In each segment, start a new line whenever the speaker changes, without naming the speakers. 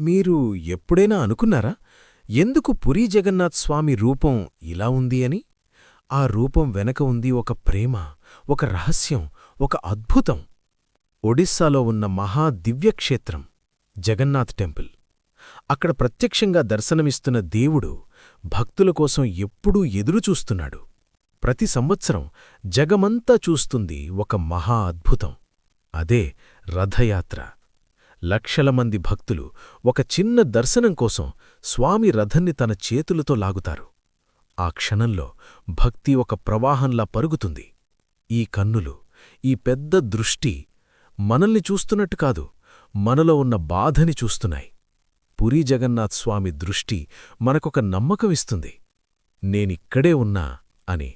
మీరు ఎప్పుడైనా అనుకున్నారా ఎందుకు పురీ జగన్నాథ్ స్వామి రూపం ఇలా ఉంది అని? ఆ రూపం వెనక ఉంది ఒక ప్రేమ, ఒక రహస్యం, ఒక అద్భుతం. ఒడిస్సాలో ఉన్న మహా దివ్యక్షేత్రం జగన్నాథ్ టెంపుల్. అక్కడ ప్రత్యక్షంగా దర్శనమిస్తున్న దేవుడు భక్తుల కోసం ఎప్పుడూ ఎదురుచూస్తున్నాడు. ప్రతి సంవత్సరం జగమంతా చూస్తుంది ఒక మహా అద్భుతం. అదే రథయాత్ర. లక్షల మంది భక్తులు ఒక చిన్న దర్శనం కోసం స్వామి రథన్ని తన చేతులతో లాగుతారు. ఆ క్షణంలో భక్తి ఒక ప్రవాహంలా పరుగుతుంది. ఈ కన్నులు, ఈ పెద్ద దృష్టి మనల్ని చూస్తున్నట్టు కాదు, మనలో ఉన్న బాధని చూస్తున్నాయి. పురీ జగన్నాథ్ స్వామి దృష్టి మనకొక నమ్మకమిస్తుంది. నేనిక్కడే ఉన్నా అని.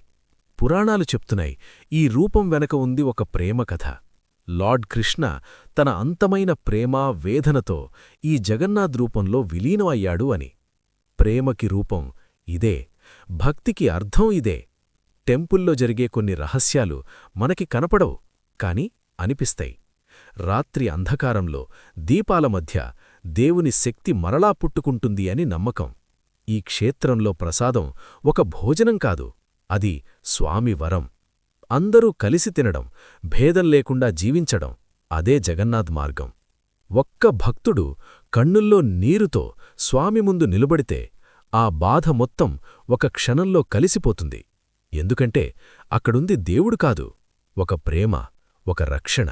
పురాణాలు చెప్తున్నాయి, ఈ రూపం వెనక ఉంది ఒక ప్రేమ కథ. లార్డ్ కృష్ణ తన అంతమైన ప్రేమ, వేదనతో ఈ జగన్నాథ్ రూపంలో విలీనం అయ్యాడు అని. ప్రేమకి రూపం ఇదే, భక్తికి అర్థం ఇదే. టెంపుల్లో జరిగే కొన్ని రహస్యాలు మనకి కనపడవు, కాని అనిపిస్తాయి. రాత్రి అంధకారంలో దీపాల మధ్య దేవుని శక్తి మరలా పుట్టుకుంటుంది అని నమ్మకం. ఈ క్షేత్రంలో ప్రసాదం ఒక భోజనం కాదు, అది స్వామి వరం. అందరూ కలిసి తినడం, భేదం లేకుండా జీవించడం, అదే జగన్నాథ్ మార్గం. ఒక్క భక్తుడు కన్నుల్లో నీరుతో స్వామి ముందు నిలబడితే ఆ బాధ మొత్తం ఒక క్షణంలో కలిసిపోతుంది. ఎందుకంటే అక్కడుంది దేవుడు కాదు, ఒక ప్రేమ, ఒక రక్షణ.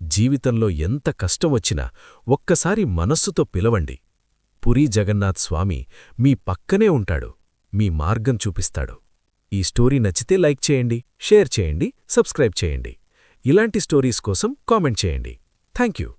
జీవితంలో ఎంత కష్టమొచ్చినా ఒక్కసారి మనస్సుతో పిలవండి. పురీ జగన్నాథ్ స్వామి మీ పక్కనే ఉంటాడు, మీ మార్గం చూపిస్తాడు. ఈ స్టోరీ నచ్చితే లైక్ చేయండి, షేర్ చేయండి, సబ్స్క్రైబ్ చేయండి. ఇలాంటి స్టోరీస్ కోసం కామెంట్ చేయండి. థాంక్యూ.